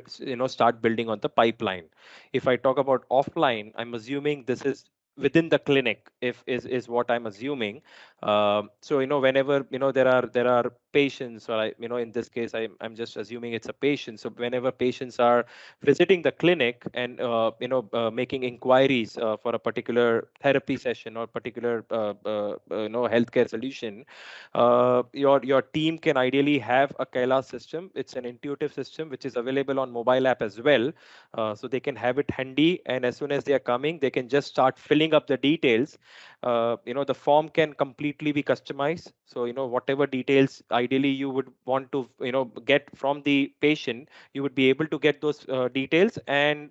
start building on the pipeline. If I talk about offline, I'm assuming this is within the clinic, if is what I'm assuming. So whenever there are patients, or in this case I'm just assuming it's a patient. So whenever patients are visiting the clinic and making inquiries for a particular therapy session or particular healthcare solution, your team can ideally have a Kylas system. It's an intuitive system which is available on mobile app as well, so they can have it handy, and as soon as they are coming, they can just start filling up the details. The form can completely be customized, so whatever details ideally you would want to get from the patient, you would be able to get those details and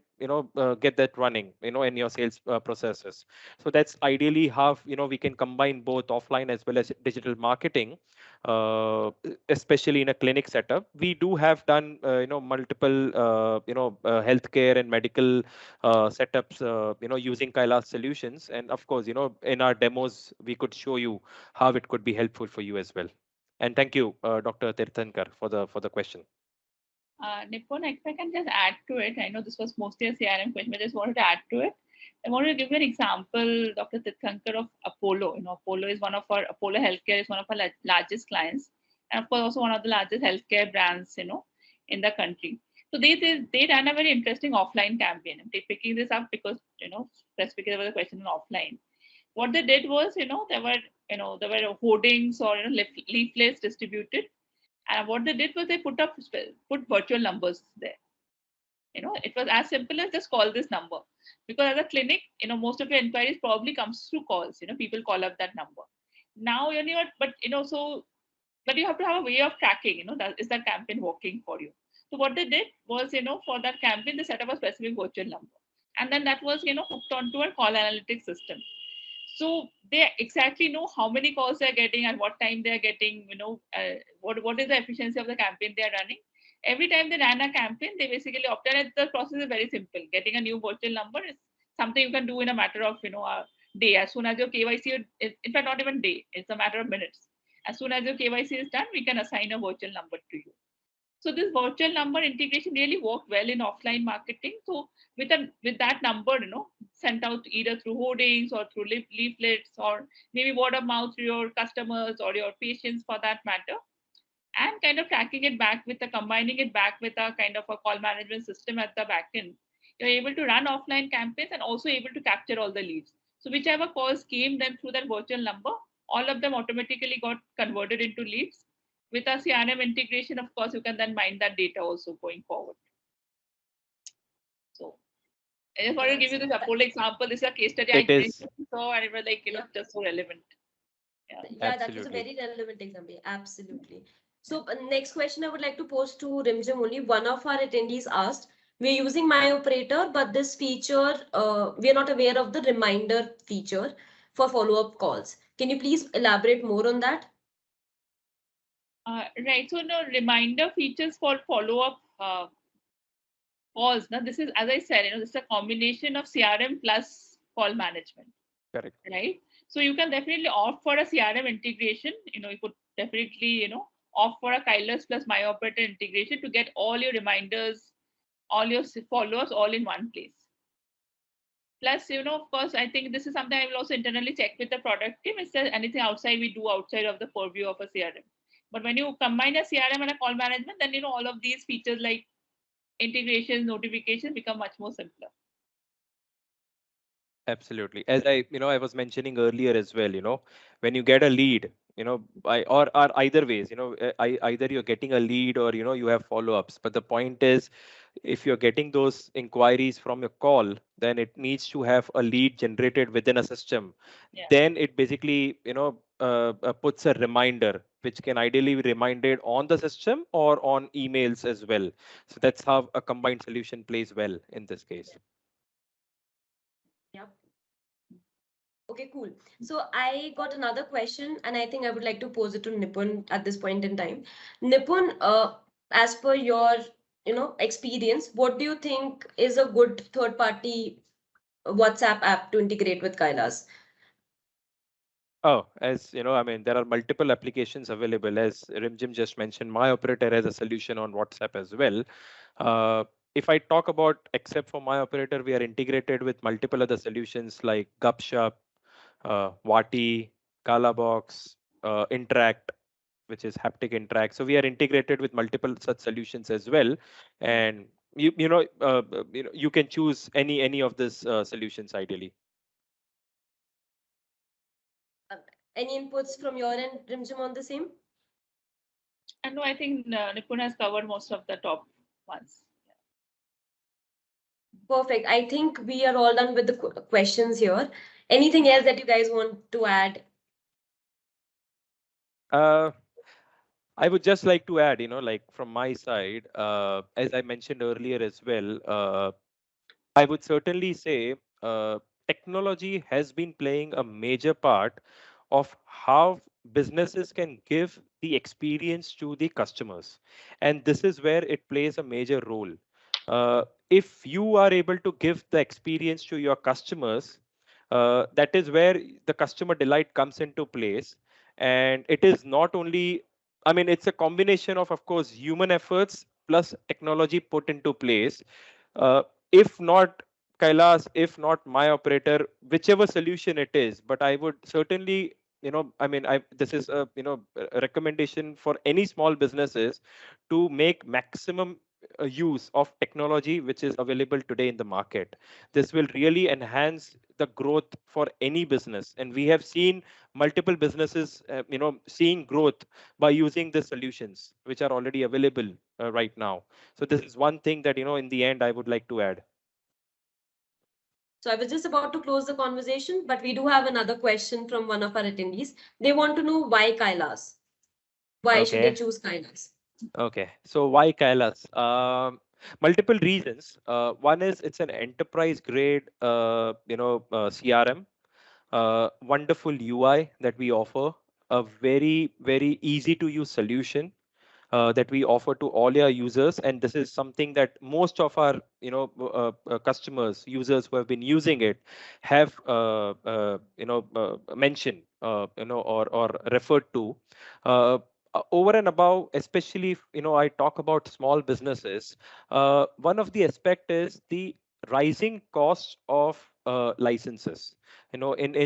get that running in your sales processes. So that's ideally how we can combine both offline as well as digital marketing, especially in a clinic setup. We do have done multiple healthcare and medical setups using Kailash solutions, and of course in our demos we could show you how it could be helpful for you as well. And thank you, Dr. Tirthankar, for the question. Nipun, if I can just add to it, I know this was mostly a CRM question, but I just wanted to add to it. I wanted to give you an example, Dr. Tirthankar, of Apollo. Apollo Healthcare is one of our largest clients, and of course also one of the largest healthcare brands, in the country. So they ran a very interesting offline campaign. I'm picking this up because specifically there was a question on offline. What they did was, there were hoardings or leaflets distributed, and what they did was they put virtual numbers there. It was as simple as just call this number, because as a clinic, most of your inquiries probably comes through calls. People call up that number. Now but you have to have a way of tracking. Is that campaign working for you? So what they did was, for that campaign, they set up a specific virtual number, and then that was hooked onto a call analytics system. So they exactly know how many calls they're getting and what time they're getting, what is the efficiency of the campaign they're running. Every time they ran a campaign, they basically opted. The process is very simple. Getting a new virtual number is something you can do in a matter of a day. As soon as your KYC, in fact, not even day, it's a matter of minutes. As soon as your KYC is done, we can assign a virtual number to you. So this virtual number integration really worked well in offline marketing. So with that number, sent out either through hoardings or through leaflets, or maybe word of mouth to your customers or your patients for that matter, and kind of tracking it back combining it back with a kind of a call management system at the back end, you're able to run offline campaigns and also able to capture all the leads. So whichever calls came then through that virtual number, all of them automatically got converted into leads. With a CRM integration, of course, you can then mine that data also going forward. So I just want to give you this Apollo example. This is a case study I did, so I was like, just so relevant. Yeah, that was a very relevant example. Absolutely. So next question I would like to pose to Rimjam only. One of our attendees asked, we're using MyOperator, but this feature, we are not aware of the reminder feature for follow-up calls. Can you please elaborate more on that? Right. So no reminder features for follow-up calls. Now this is, as I said, this is a combination of CRM plus call management. Correct. Right. So you can definitely opt for a CRM integration. You could definitely opt for a Kylas plus MyOperator integration to get all your reminders, all your followers all in one place. Plus, of course, I think this is something I will also internally check with the product team. Is there anything outside we do outside of the purview of a CRM? But when you combine a CRM and a call management, then all of these features like integrations, notifications become much more simpler. Absolutely. As I was mentioning earlier as well, when you get a lead, or either ways, either you're getting a lead or you have follow-ups. But the point is, if you're getting those inquiries from your call, then it needs to have a lead generated within a system. Yeah. Then it basically puts a reminder, which can ideally be reminded on the system or on emails as well. So that's how a combined solution plays well in this case. Yep. Okay, cool. So I got another question, and I think I would like to pose it to Nipun at this point in time. Nipun, as per your experience, what do you think is a good third-party WhatsApp app to integrate with Kylas? Oh, as you know, I mean, there are multiple applications available. As Rimjim just mentioned, MyOperator has a solution on WhatsApp as well. if I talk about, except for MyOperator, we are integrated with multiple other solutions like Gupshup, Vati, Kalabox, Interact, which is haptic Interact. So we are integrated with multiple such solutions as well, and you can choose any of these solutions ideally. Any inputs from your end, Rimjim, on the same? And no, I think Nipun has covered most of the top ones. Perfect. I think we are all done with the questions here. Anything else that you guys want to add? I would just like to add, like from my side, as I mentioned earlier as well, I would certainly say technology has been playing a major part of how businesses can give the experience to the customers. And this is where it plays a major role. If you are able to give the experience to your customers, that is where the customer delight comes into place. And it is not only, I mean, it's a combination of course, human efforts plus technology put into place. Uh, if not Kylas, if not MyOperator, whichever solution it is, but I would certainly, I mean, this is a recommendation for any small businesses to make maximum use of technology which is available today in the market. This will really enhance the growth for any business, and we have seen multiple businesses, seeing growth by using the solutions which are already available right now. So this is one thing that in the end I would like to add. So I was just about to close the conversation, but we do have another question from one of our attendees. They want to know why Kylas. Why should they Okay. choose Kylas? Okay. So why Kylas? Multiple reasons. One is it's an enterprise grade, CRM, wonderful UI that we offer, a very, very easy to use solution that we offer to all our users, and this is something that most of our customers, users who have been using it have mentioned, or referred to. uh, Over and above, especially if I talk about small businesses, one of the aspect is the rising cost of licenses, in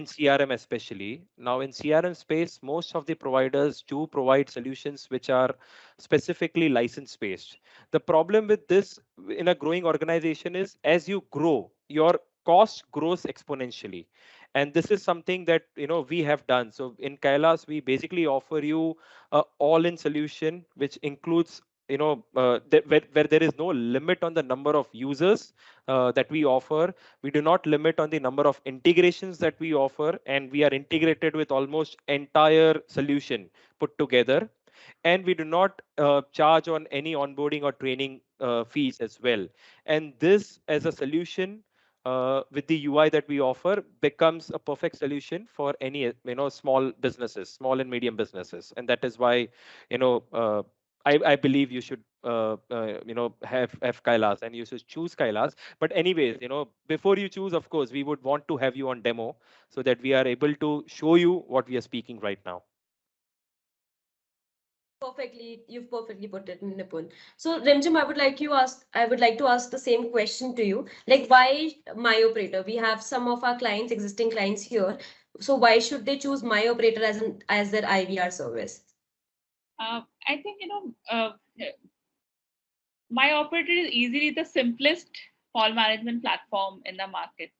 CRM especially. Now in CRM space, most of the providers do provide solutions which are specifically license based. The problem with this in a growing organization is, as you grow, your cost grows exponentially, and this is something that we have done. So in Kylas, we basically offer you a all-in solution which includes where there is no limit on the number of users that we offer. We do not limit on the number of integrations that we offer, and we are integrated with almost entire solution put together. And we do not charge on any onboarding or training fees as well. And this, as a solution, with the UI that we offer, becomes a perfect solution for any small businesses, small and medium businesses. And that is why I believe you should have Kylas, and you should choose Kylas. But anyways, before you choose, of course, we would want to have you on demo so that we are able to show you what we are speaking right now. You've perfectly put it, Nipun. So Rimjim, I would like to ask the same question to you. Like, why MyOperator? We have some of our clients, existing clients here. So why should they choose MyOperator as their IVR service? I think MyOperator is easily the simplest call management platform in the market.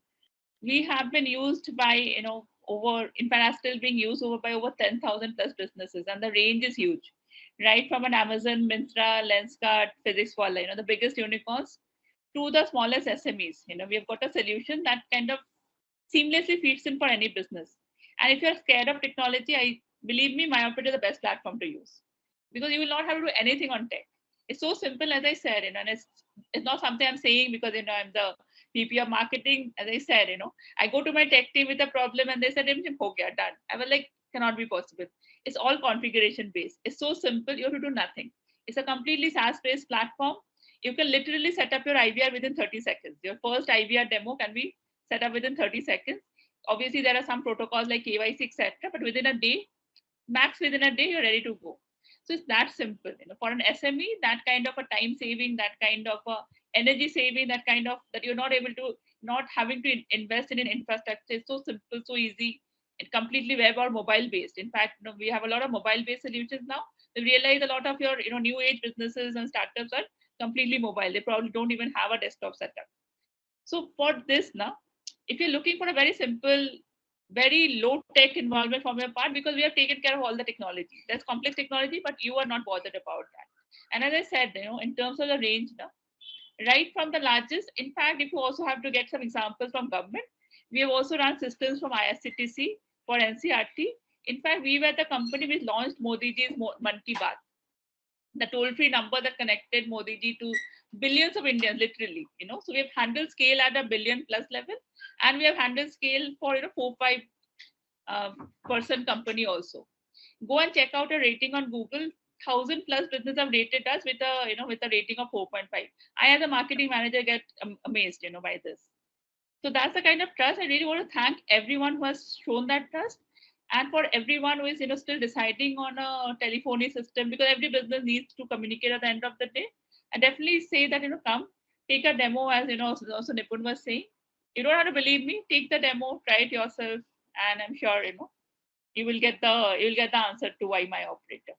We have been used by over, in fact, still being used by over 10,000 plus businesses, and the range is huge, right from an Amazon, Myntra, Lenskart, Physics Walla, the biggest unicorns, to the smallest SMEs. We have got a solution that kind of seamlessly fits in for any business. And if you're scared of technology, I believe me, MyOperator is the best platform to use, because you will not have to do anything on tech. It's so simple, as I said, and it's not something I'm saying because I'm the VP of marketing. As I said, I go to my tech team with a problem and they said, "Ho gaya, done." I was like, cannot be possible. It's all configuration based. It's so simple, you have to do nothing. It's a completely SaaS-based platform. You can literally set up your IVR within 30 seconds. Your first IVR demo can be set up within 30 seconds. Obviously, there are some protocols like KYC, etc., but within a day, max within a day, you're ready to go. So it's that simple. For an SME, that kind of a time saving, that kind of a energy saving, that kind of, that you're not able to, not having to invest in an infrastructure. It's so simple, so easy, and completely web or mobile based. In fact, we have a lot of mobile based solutions now. We realize a lot of your new age businesses and startups are completely mobile. They probably don't even have a desktop setup. So for this now, if you're looking for a very simple, very low tech involvement from your part, because we have taken care of all the technology. There's complex technology, but you are not bothered about that. And as I said, in terms of the range now, right from the largest, in fact, if you also have to get some examples from government, we have also run systems from IRCTC for NCRT. In fact, we were the company which launched Modi Ji's Man Ki Baat, the toll-free number that connected Modi Ji to billions of Indians, literally. So we have handled scale at a billion plus level, and we have handled scale for 4-5 person company also. Go and check out a rating on Google. 1,000 plus business have rated us with a rating of 4.5. I, as a marketing manager, get amazed by this. So that's the kind of trust. I really want to thank everyone who has shown that trust, and for everyone who is still deciding on a telephony system, because every business needs to communicate at the end of the day. I definitely say that come take a demo, as also Nipun was saying. You don't have to believe me. Take the demo, try it yourself, and I'm sure you will get the answer to why MyOperator.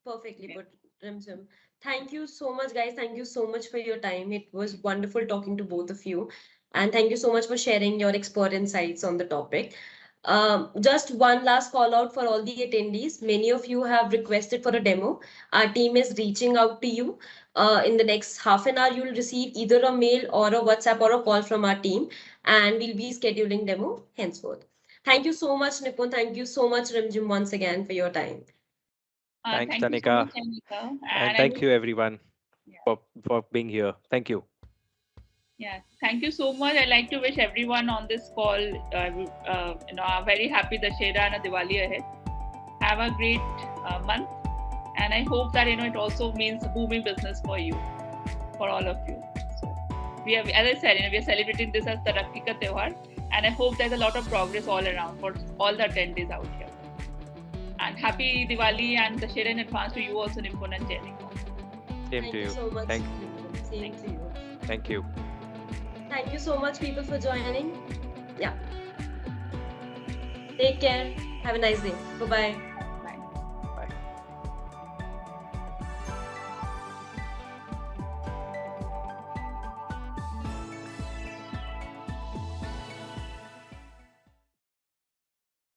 Perfectly put, Rimjim. Thank you so much, guys. Thank you so much for your time. It was wonderful talking to both of you. And thank you so much for sharing your expert insights on the topic. Just one last call out for all the attendees. Many of you have requested for a demo. Our team is reaching out to you. In the next half an hour, you'll receive either a mail or a WhatsApp or a call from our team, and we'll be scheduling demo henceforth. Thank you so much, Nipun. Thank you so much, Rimjim, once again for your time. Thanks, thank Tanika. you so much, Tanika. And thank you, everyone, for being here. Thank you. Yeah, thank you so much. I'd like to wish everyone on this call, a very happy Dussehra and a Diwali ahead. Have a great month, and I hope that it also means booming business for you, for all of you. So we have, as I said, we are celebrating this as Tarakki Ka Tyohar, and I hope there's a lot of progress all around for all the attendees out here. And happy Diwali and Dussehra in advance to you also, Nipun and Jenny. Same to you. So much, Thank Nipun. Same to you. Thank you. Thank you so much, people, for joining. Yeah. Take care. Have a nice day. Bye-bye.